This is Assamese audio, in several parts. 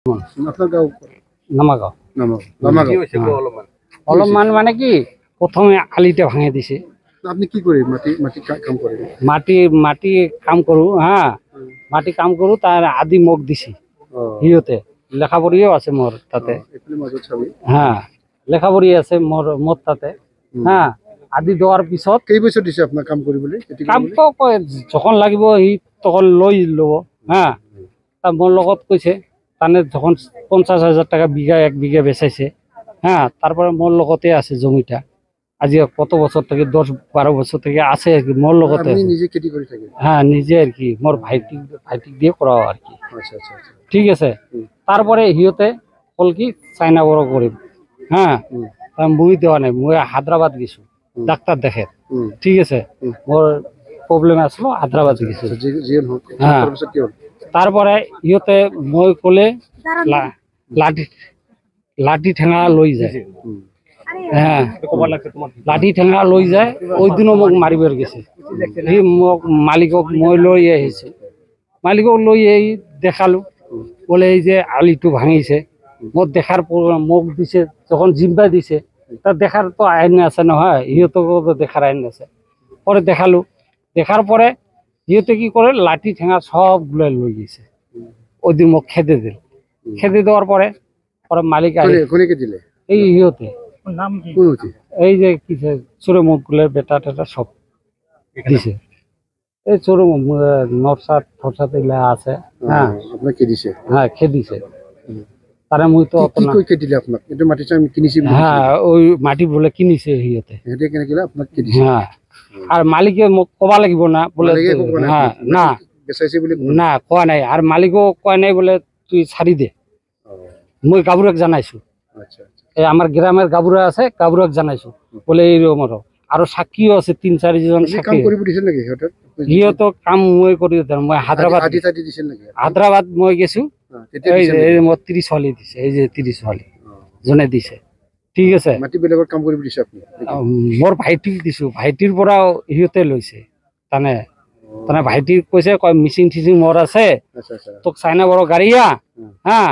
আপনার গাঁও নামাগাঁও অলপমান মানে কি প্রথমে আলিটা ভাঙে দিছে। আপনি কি করেন? মাটি কাম করেন? মাটি কাম করো, হ্যাঁ মাটি কাম করো, তার আদি মোক দিছি সিহঁতে। লেখাপড়িও আছে মোর তাতে, হ্যাঁ লেখাপড়ি আছে মোর তাতে, হ্যাঁ আদি দেওয়ার পিছত কেই বছর দিছে আপনার কাম কৰিবলৈ? কাম যখন লাগিব সি তখন লৈ ল'ব, হ্যাঁ তা মোর লগত কৈছে তানে যখন 50,000 টাকা বিঘা 1 বিঘা বেচাইছে, হ্যাঁ তারপরে মোর লগতে আছে জমিটা। আজি কত বছর থেকে 10-12 বছর থেকে আছে আর কি মোর লগতে। আপনি নিজে খেতি করে থাকেন? হ্যাঁ নিজে আর কি, মোর ভাইটিক দিয়ে করাও আর কি। আচ্ছা আচ্ছা আচ্ছা, ঠিক আছে। তারপরে সিহঁতে কল কি চাইনা বড় করিম, হ্যাঁ মুই দেওয়া নাই, মুই হায়দ্রাবাদ গেছো ডাক্তার দেখে। ঠিক আছে, মোর প্রবলেম আসলো হায়দ্রাবাদ গেছো। হ্যাঁ তারপরে ইহঁতে মই কলে লাঠি ঠেঙা লৈ যায়, হ্যাঁ লাঠি ঠেঙা লৈ যায়। ওই দিনও মোক মারিবার গেছে। সি মোক মালিকক মই লৈ আহিছে, মালিকক লৈ আহি দেখালো, বলে এই যে আলিটো ভাঙিছে। মোক দেখার মোক দিছে, যখন জিম্বা দিছে তা দেখার তো আইন আছে নহয়, ইহঁতকও তো দেখার আইন আছে। পরে দেখালো, দেখার পরে ইহঁতে কি করে লাঠি ঠেঙা সবগুলো লৈ গেছে। ওই দিন মোক খেতে দিল, খেতে দেওয়ার পরে মালিক দিলে এই ইহঁতে এই যে কি চোরে মুখগুলোর বেটা টেটা সব দিছে। এই চোরে নরসাদ ফরসাদ এগুলা আছে, হ্যাঁ আপনাকে দিছে? হ্যাঁ খেয়ে দিছে। তারে মুই তো কি কই কে দিলে আপনাকে? এটা মাটি আমি কিনেছি? হ্যাঁ ওই মাটি বলে কিনিছে সিহঁতে। এটা কেন গেল আপনাকে কে দিছে? হ্যাঁ আর মালিকে মোক কবা লাগিব না বলে, হ্যাঁ না বেচাইছে বলে না কোয়া নাই। আর মালিকও কয় নাই বলে তুই ছাড়ি দে। মই গাবুরাক জানাইছো, আচ্ছা আচ্ছা, এই আমার গ্রামের গাবুরা আছে, গাবুরাক জানাইছো বলে এইরকম আরো সাক্ষীও আছে 3-4 জন সাক্ষী। সিহঁতো কাম মই কৰি দিম। মই হায়দ্ৰাবাদ মই গেছো, এই মোৰ 30 হলি দিছে, এই যে 30 হলি জনে দিছে। ঠিক আছে, মাটি বেলেগৰ কাম কৰিব দিছে আপনি? মোর ভাইটিক দিছো, ভাইটির পরাও সিহঁতে লৈছে। তানে ভাইটিক কৈছে কয় মিচিং টিচিং মোর আছে, তোক চাইনা বড় গাড়িয়া, হ্যাঁ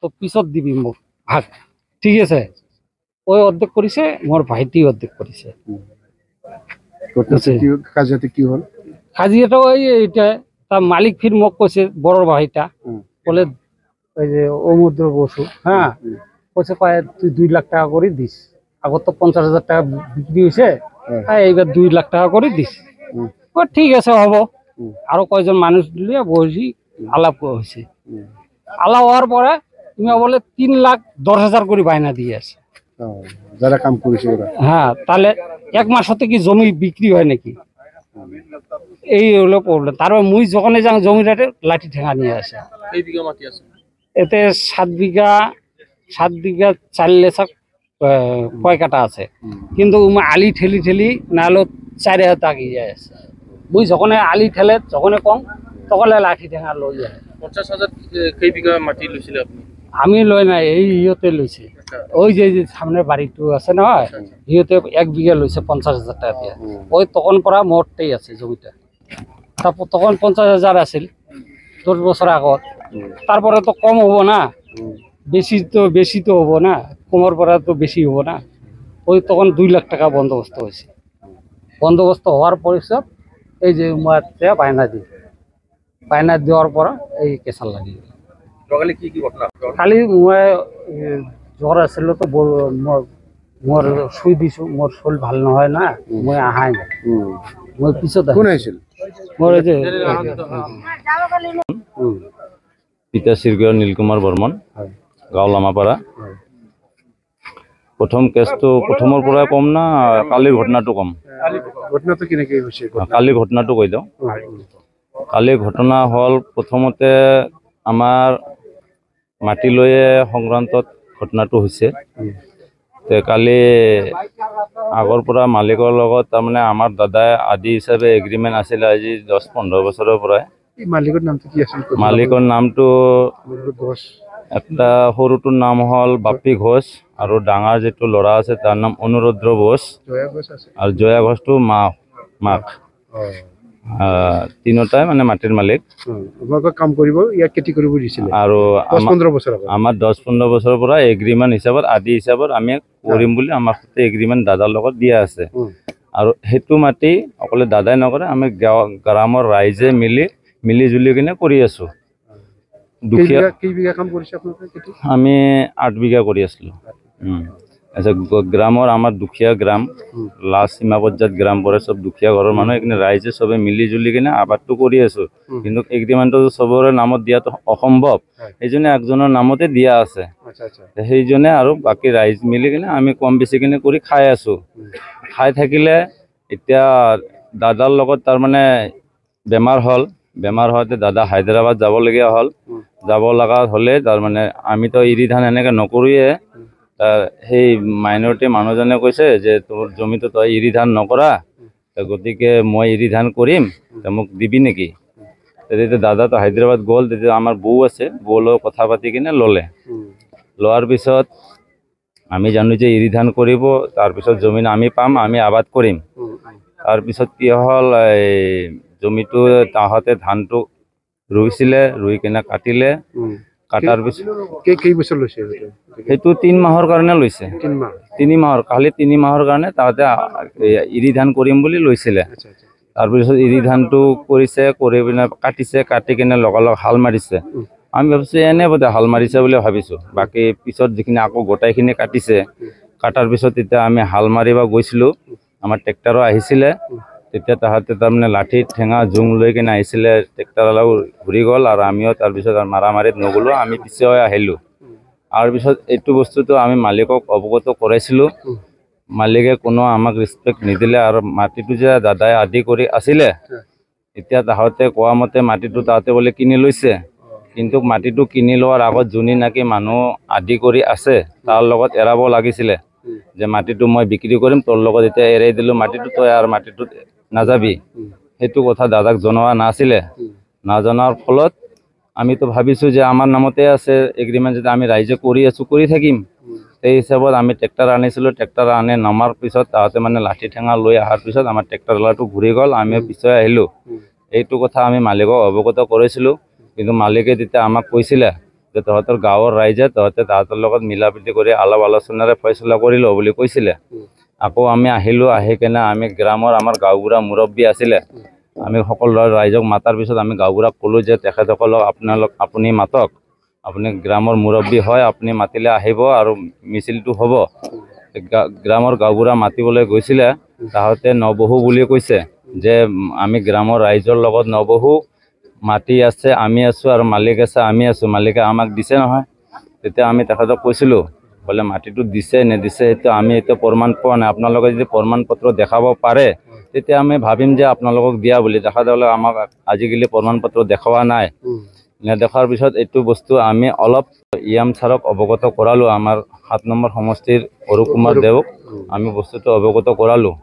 তো পিছত দিবি মোক ভাগ। ঠিক আছে, ওই অর্ধেক করেছে, মোর ভাইটি অর্ধেক করেছে। কাজিয়াটা ওই এইটা, তার মালিক ফির মোক কৈছে বড় ভাইটা বলে ওই যে অমুদ্র বসু, হ্যাঁ কৈছে কয় তুই 2 লাখ টাকা করে দিস। আগত তো 50,000 টাকা বিক্রি হয়েছে, হ্যাঁ এইবার 2 লাখ টাকা করে দিস। ঠিক আছে হব। আরো কয়জন মানুষ দিলে বসি আলাপ হয়েছে। আলাপ হওয়ার পরে তুমি বলে 3,10,000 করে বায়না দিয়ে আছে যারা কাম করেছে ওরা। হ্যাঁ তাহলে 1 মাস হতে কি জমি বিক্রি হয় নাকি? এই হলো প্রবলেম। তারপর মুই যখন যাই জমিটাতে লাঠি ঠেঙা নিয়ে আসে। এতে 7 বিঘা 4 লেসাক কয় কাটা আছে, কিন্তু আলি ঠেলি ঠেলি নাহলে 4 হাত আগিয়ে যায় আছে। মুই যখন আলি ঠেলে যখন কম তখন লাঠি ঠেঙা লৈ যায়। 50,000 কেই বিঘা মাটি লৈছিলে আপনি? আমি লই নাই, এই ইহঁতে লৈছে। ওই যে সামনের বাড়িটো আছে নহয়, ইহঁতে 1 বিঘা লৈছে 50,000 টাকা দিয়ে। ওই তখন পৰা মোরটাই আছে জমিটা। তারপর তখন 50,000 আছিল 10 বছর আগত। তারপরে তো কম হবো না, বেশি তো হবো না, কমর পরা তো বেশি হবো না। ওই তখন 2 লাখ টাকা বন্দোবস্ত হয়েছে। বন্দোবস্ত হওয়ার পরিষদ এই যে বায়না দেওয়ার পর এই কেসাল লাগিয়ে গেল। খালি মই জ্বর আছিল তো মোর শুই দিছো, মোর শরীর ভাল নহয় না, মই আহাই না। মই পিছত মোর এই যে পিতা স্বর্গীয় নীলকুমার বর্মন, গাঁও লামাপাড়া। প্রথম কেসটো প্ৰথমৰ পৰা কম না কালিৰ ঘটনাটো কম? কালিৰ ঘটনাটো কৈ দিওঁ। কালিৰ ঘটনা হল, প্ৰথমতে আমাৰ মাটি লয়ে সংক্ৰান্তত ঘটনাটো হৈছে। কালি আগৰ পৰা মালিকৰ লগত তাৰমানে আমাৰ দাদাই আদি হিচাপে এগ্ৰিমেন্ট আছিল আজি 10-15 বছৰৰ পৰাই। মালিকৰ নামটো একটা সৰুটোৰ নাম হল বাপ্পী ঘোষ, আৰু ডাঙৰ যেটো ল'ৰা আছে তাৰ নাম অনুৰুদ্ৰ ঘোষ, আৰু জয়া ঘোষটো মাক। তিনিওটাই মানে মাটিৰ মালিক। আপোনালোকে কাম কৰিব ইয়াত খেতি কৰিব দিছিলে আৰু 10-15 বছৰ আগত আমাৰ 10-15 বছৰৰ পৰা এগ্ৰিমেণ্ট হিচাপত আদি হিচাপত আমি কৰিম বুলি আমাৰ সৈতে এগ্ৰিমেণ্ট দাদাৰ লগত দিয়া আছে। আৰু সেইটো মাটি অকলে দাদাই নকৰে, আমি গ্ৰামৰ ৰাইজে মিলি জুলি কিনে কৰি আছো। দুখীয়া কেইবিঘা কাম কৰিছে আপোনালোকে খেতি? আমি 8 বিঘা কৰি আছিলোঁ। গ্ৰামৰ আমাৰ দুখীয়া গ্ৰাম, লাষ্ট সীমা পৰ্যায়ত গ্ৰাম পৰে, চব দুখীয়া ঘৰৰ মানুহ এইখিনি ৰাইজে চবে মিলি জুলি কিনে আবাদটো কৰি আছো। কিন্তু এগ্ৰিমেণ্টটো চবৰে নামত দিয়াটো অসম্ভৱ, সেইজনে একজনৰ নামতে দিয়া আছে। সেইজনে আৰু বাকী ৰাইজ মিলি কিনে আমি কম বেছি কিনে কৰি খাই আছো। খাই থাকিলে এতিয়া দাদাৰ লগত তাৰমানে বেমাৰ হ'ল। বেমাৰ হওঁতে দাদা হায়দৰাবাদ যাবলগীয়া হ'ল। যাব লগা হ'লে তাৰমানে আমিতো এৰি ধান এনেকৈ নকৰোঁৱে। সেই মাইনৰিটি মানুহজনে কৈছে যে তোৰ জমিটো তই এৰি ধান নকৰা, গতিকে মই এৰি ধান কৰিম, মোক দিবি নেকি? তেতিয়া দাদাটো হায়দৰাবাদ গ'ল। তেতিয়া আমাৰ বৌ আছে, বৌ লগত কথা পাতি কিনে ল'লে। লোৱাৰ পিছত আমি জানো যে এৰি ধান কৰিব, তাৰপিছত জমিন আমি পাম, আমি আবাদ কৰিম। তাৰপিছত কি হ'ল, এই জমিটো তাহাঁতে ধানটো ৰুইছিলে, ৰুই কিনে কাটিলে। কাটাৰ পিছত কেইবছৰ লৈছে সেইটো 3 মাহৰ কাৰণে লৈছে। 3 মাহৰ খালি 3 মাহৰ কাৰণে তাহাঁতে এৰি ধান কৰিম বুলি লৈছিলে। তাৰপিছত এৰি ধানটো কৰিছে, কৰি পিনে কাটিছে, কাটি কিনে লগালগ হাল মাৰিছে। আমি ভাবিছোঁ এনে বোধে হাল মাৰিছে বুলি ভাবিছোঁ। বাকী পিছত যিখিনি আকৌ গোটাইখিনি কাটিছে, কাটাৰ পিছত এতিয়া আমি হাল মাৰিব গৈছিলোঁ, আমাৰ ট্ৰেক্টৰো আহিছিলে। তেতিয়া তাহাঁতে তাৰমানে লাঠি ঠেঙা জোং লৈ কিনে আহিছিলে, ট্ৰেক্টৰলাও ঘূৰি গ'ল আৰু আমিও তাৰপিছত মাৰামাৰিত নগ'লোঁ, আমি পিছে আহিলোঁ। তাৰপিছত এইটো বস্তুটো আমি মালিকক অৱগত কৰাইছিলোঁ, মালিকে কোনো আমাক ৰেচপেক্ট নিদিলে। আৰু মাটিটো যে দাদাই আদি কৰি আছিলে, এতিয়া তাহাঁতে কোৱা মতে মাটিটো তাহাঁতে বোলে কিনি লৈছে। কিন্তু মাটিটো কিনি লোৱাৰ আগত যোনে নাকি মানুহ আদি কৰি আছে তাৰ লগত এৰাব লাগিছিলে যে মাটিটো মই বিক্ৰী কৰিম, তোৰ লগত এতিয়া এৰাই দিলোঁ মাটিটো, তই আৰু মাটিটোত নাযাবি। সেইটো কথা দাদাক জনোৱা নাছিলে। নাজনাৰ ফলত আমিতো ভাবিছোঁ যে আমাৰ নামতে আছে এগ্ৰিমেণ্ট, যদি আমি ৰাইজে কৰি আছোঁ কৰি থাকিম। সেই হিচাপত আমি ট্ৰেক্টৰ আনিছিলোঁ। ট্ৰেক্টৰ আনি নমাৰ পিছত তাহাঁতে মানে লাঠি ঠেঙা লৈ অহাৰ পিছত আমাৰ ট্ৰেক্টৰলাটো ঘূৰি গ'ল, আমিও পিছুৱাই আহিলোঁ। এইটো কথা আমি মালিকক অৱগত কৰিছিলোঁ। কিন্তু মালিকে তেতিয়া আমাক কৈছিলে যে তহঁতৰ গাঁৱৰ ৰাইজে তাহাঁতৰ লগত মিলা প্ৰীতি কৰি অলপ আলোচনাৰে ফয়চলা কৰি ল বুলি কৈছিলে। আকৌ আমি আহিলোঁ, আহি কিনে আমি গ্ৰামৰ আমাৰ গাঁওবুঢ়া মুৰব্বী আছিলে, আমি সকলো ৰাইজক মাতাৰ পিছত আমি গাঁওবুঢ়াক ক'লোঁ যে তেখেতসকলক আপুনি মাতক, আপুনি গ্ৰামৰ মুৰব্বী হয়, আপুনি মাতিলে আহিব আৰু মিছিলটো হ'ব। গ্ৰামৰ গাঁওবুঢ়া মাতিবলৈ গৈছিলে, তাহাঁতে নবহো বুলি কৈছে যে আমি গ্ৰামৰ ৰাইজৰ লগত নবহো, মাটি আছে আমি আছোঁ আৰু মালিক আছে আমি আছোঁ, মালিকে আমাক দিছে নহয়। তেতিয়া আমি তেখেতক কৈছিলোঁ, বোলে মাটিটো দিছে নিদিছে সেইটো আমি এতিয়া প্ৰমাণ পোৱা নাই, আপোনালোকে যদি প্ৰমাণ পত্ৰ দেখাব পাৰে তেতিয়া আমি ভাবিম যে আপোনালোকক দিয়া বুলি। তেখেতসকলে আমাক আজিকালি প্ৰমাণ পত্ৰ দেখুওৱা নাই। নেদেখাৰ পিছত এইটো বস্তু আমি অলপ EM ছাৰক অৱগত কৰালোঁ, আমাৰ 7 নম্বৰ সমষ্টিৰ অৰুপ কুমাৰ দেৱক আমি বস্তুটো অৱগত কৰালোঁ।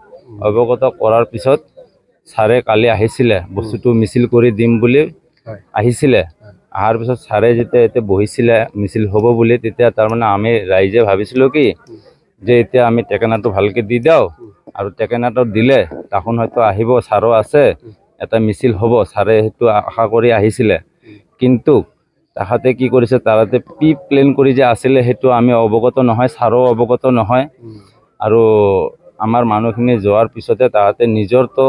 অৱগত কৰাৰ পিছত ছাৰে কালি আহিছিলে, বস্তুটো মিছিল কৰি দিম বুলি আহিছিলে। অহাৰ পিছত ছাৰে যেতিয়া এতিয়া বহিছিলে মিছিল হ'ব বুলি, তেতিয়া তাৰমানে আমি ৰাইজে ভাবিছিলোঁ কি যে এতিয়া আমি টেকেনাটো ভালকৈ দি দিওঁ, আৰু টেকেনাটো দিলে তাহোন হয়তো আহিব, ছাৰো আছে, এটা মিছিল হ'ব, ছাৰে সেইটো আশা কৰি আহিছিলে। কিন্তু তাহাঁতে কি কৰিছে, তাহাঁতে প্লেন কৰি যে আছিলে সেইটো আমি অৱগত নহয়, ছাৰো অৱগত নহয়। আৰু আমাৰ মানুহখিনি যোৱাৰ পিছতে তাহাঁতে নিজৰতো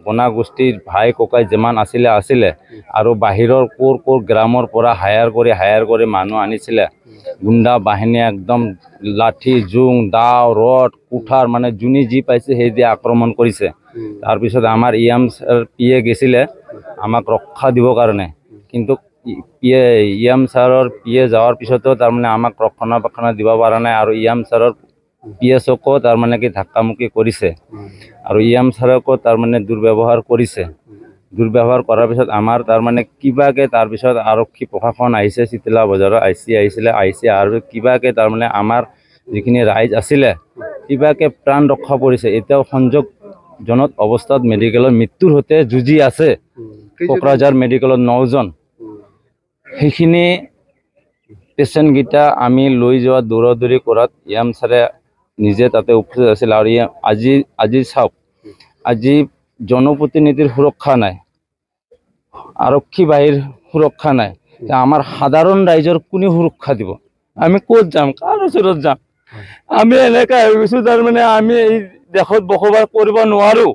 গণা গোষ্ঠীৰ ভাই ককাই যিমান আছিলে আৰু বাহিৰৰ ক'ৰ গ্ৰামৰ পৰা হায়াৰ কৰি মানুহ আনিছিলে, গুণ্ডা বাহিনী একদম লাঠি জোং দাও ৰড কুঠাৰ মানে যোনে যি পাইছে সেই দিয়ে আক্ৰমণ কৰিছে। তাৰপিছত আমাৰ EM PA গৈছিলে আমাক ৰক্ষা দিবৰ কাৰণে, কিন্তু EM ছাৰৰ PA যাৱাৰ পিছতো তাৰমানে আমাক ৰক্ষণাবেক্ষণ দিব পৰা নাই। আৰু EM ছাৰৰ PSকো তাৰমানে কি ধাক্কামুক্কি কৰিছে, আৰু EM ছাৰকো তাৰমানে দুৰ্ব্যৱহাৰ কৰিছে। দুৰ্ব্যৱহাৰ কৰাৰ পিছত আমাৰ তাৰমানে কিবাকে তাৰপিছত আৰক্ষী প্ৰশাসন আহিছে, চিতলা বজাৰৰ IC আহিছিলে, IC আৰু কিবাকে তাৰমানে আমাৰ যিখিনি ৰাইজ আছিলে কিবাকে প্ৰাণ ৰক্ষা পৰিছে। এতিয়াও সংযোগজনক অৱস্থাত মেডিকেলৰ মৃত্যুৰ সৈতে যুঁজি আছে কোকৰাঝাৰ মেডিকেলত 9 জন। সেইখিনি পেচেণ্টকেইটা আমি লৈ যোৱা দৌৰাদৌৰি কৰাত EM ছাৰে নিজে তাতে উপস্থিত আছিল। আৰু আজি চাওক, আজি জনপ্ৰতিনিধিৰ সুৰক্ষা নাই, আৰক্ষী বাহিনীৰ সুৰক্ষা নাই, আমাৰ সাধাৰণ ৰাইজৰ কোনে সুৰক্ষা দিব? আমি ক'ত যাম, কাৰ ওচৰত যাম? আমি এনেকা হৈ গৈছোঁ, তাৰমানে আমি এই দেশত বসবাস কৰিব নোৱাৰোঁ।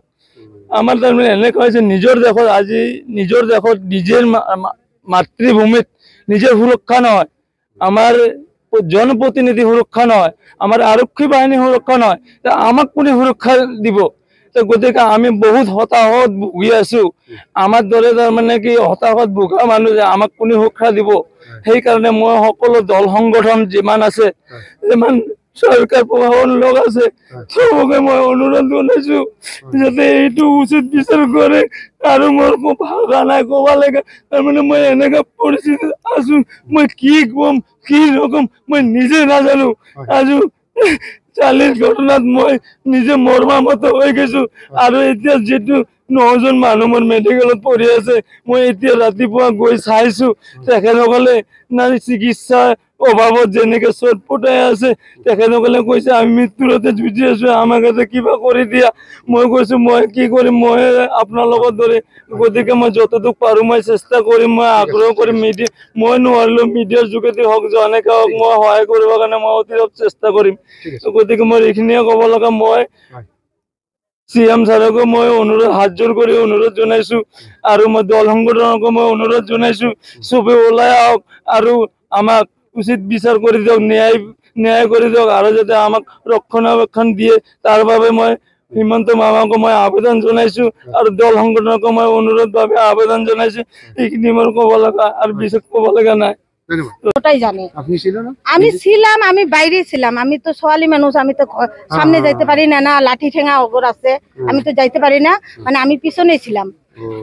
আমাৰ তাৰমানে এনেকুৱা হৈছে নিজৰ দেশত আজি নিজৰ দেশত নিজৰ মাতৃভূমিত নিজের সুরক্ষা নয়, আমার জনপ্রতিনিধি সুরক্ষা নয়, আমার আরক্ষী বাহিনী সুরক্ষা নয়, আমাক কোনে সুরক্ষা দিব? গতিকে আমি বহুত হতাহত ভুগি আছো। আমার দরে তাৰমানে কি হতাহত ভোগা মানুহ যে আমাক কোনে সুৰক্ষা দিব? সেইকাৰণে মই সকলো দল সংগঠন যিমান আছে, যিমান সরকার প্রশাসন লোক আছে, সবকে মই অনুরোধ জনাইছো যাতে এইটো উচিত বিচার করে। আৰু মোৰ ভাষা নাই কব লাগে, তাৰমানে মই এনেকা পৰিস্থিতিত আছো, মই কি কম কি নকম মই নিজে নাজানো। আজি চালিৰ ঘটনাত মই নিজে মৰ্মাহত হৈ গৈছো। আৰু এতিয়া যেটো 9 জন মানুহ মোৰ মেডিকেলত পঢ়ি আছে, মই এতিয়া ৰাতিপুৱা গৈ চাইছো তেখেতসকলে না চিকিৎসা অভাবত যেনেকে চটপটাই আছে, তেখেতসকলে কৈছে আমি মৃত্যুৰতে যুঁজি আছো, আমাক এটা কিবা কৰি দিয়া। মই কৈছো মই কি কৰিম, মই আপোনাৰ লগত দৰে, গতিকে মই যতটুকু পাৰো মই চেষ্টা কৰিম, মই আগ্ৰহ কৰিম। মই নোৱাৰিলেও মিডিয়াৰ যোগেদি হওক যেনেকে হওক মই সহায় কৰিবৰ কাৰণে মই অতিৰত চেষ্টা কৰিম। গতিকে মই এইখিনিয়ে ক'ব লগা, মই CM ছাৰকো মই অনুৰোধ হাত জোৰ কৰি অনুৰোধ জনাইছো, আৰু মই দল সংগঠনকো মই অনুৰোধ জনাইছো, চবে ওলাই আহক আৰু আমাক উচিত বিচাৰ কৰে দিয়ক, ন্যায় কৰে দিয়ক, আৰু যাতে আমাক ৰক্ষণাবেক্ষণ দিয়ে তাৰ বাবে মই হিমন্ত মামাকো মই আবেদন জনাইছো, আৰু দল সংগঠনকো মই অনুৰোধ ভাবে আবেদন জনাইছো। এইখিনি মোৰ ক'ব লগা, আর বিশেষ ক'ব লগা নাই। ওটাই জানে। আপনি ছিল না? আমি ছিলাম, আমি বাইরে ছিলাম, আমি তো ছোৱালী মানুষ, আমি তো সামনে যাইতে পারি না, না লাঠি ঠেঙা অগর আছে, আমি তো যাইতে পারি না, মানে আমি পিছনেই ছিলাম,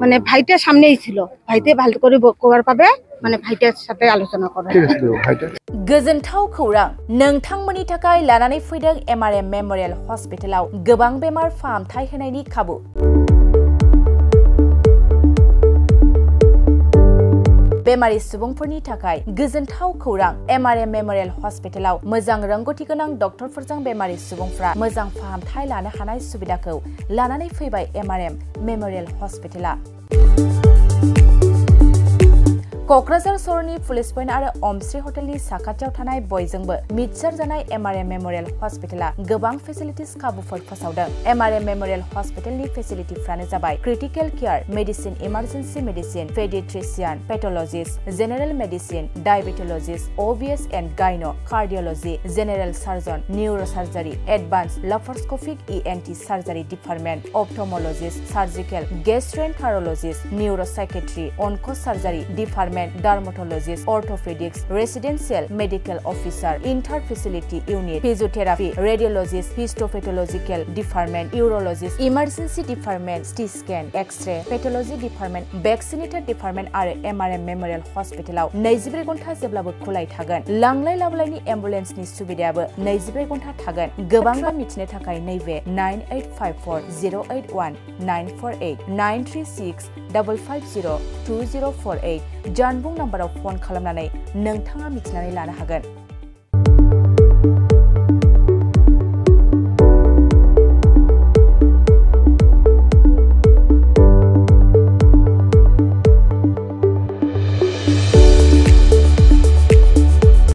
মানে ভাইটা সামনেই ছিল, ভাইতে ভাল করে কোয়ার পাবে, মানে ভাইটার সাথে আলোচনা করে। गोजोनथाव खौरां नोंथांमोननि थाखाय लानानै फैदों MRM मेमोरियल हस्पिटालाव गोबां बेमार फाहामथाय होनायनि खाबु। बेमारि सुबुंफोरनि थाखाय गोजोनथाव खौरां MRM मेमोरियल हस्पिटालाव मोजां रोंगौथि गोनां डक्टरफोरजों बेमारि सुबुंफ्रा मोजां फाहामथाय लानो हानाय सुबिदाखौ लानानै फैबाय MRM मेमोरियल हस्पिटाला। क'क्राझार सहरनि पुलिस पइन्ट आरो अमश्री हटेलनि साखाथियाव थानाय बयजोंबो मिथिसार जानाय MRM मेमोरियल हस्पिटाला गोबां फेसिलिटिस खाबुफोर फोसावदों। MRM मेमोरियल हस्पिटालनि फेसिलिटिफ्रानो जाबाय critical care, medicine, emergency medicine, paediatrician, pathologist, general medicine, diabetologist, OBS and gynae, cardiology, general surgeon, neurosurgery, advanced laparoscopic ENT surgery department, ophthalmologist, surgical, gastroenterologist, neuropsychiatry, onco surgery department, dermatologist, orthopaedics, residential medical officer, inter facility unit, physiotherapy, radiologist, histopathological department, urologist, emergency department, CT scan, x-ray, pathology department, vaccinator department आरो MRM मेमोरियल हस्पिटालाव 24 घन्टा जेब्लाबो खुलाय थागोन। लांलाय लाबोलायनि एम्बुलेन्सनि सुबिदायाबो 24 घन्टा थागोन। गोबां मिथिनो थाखाय नैबे 9854081948 936550204 जानबुं नाम्बाराव फन खालामनानै नोंथाङा मिथिनानै लानो हागोन।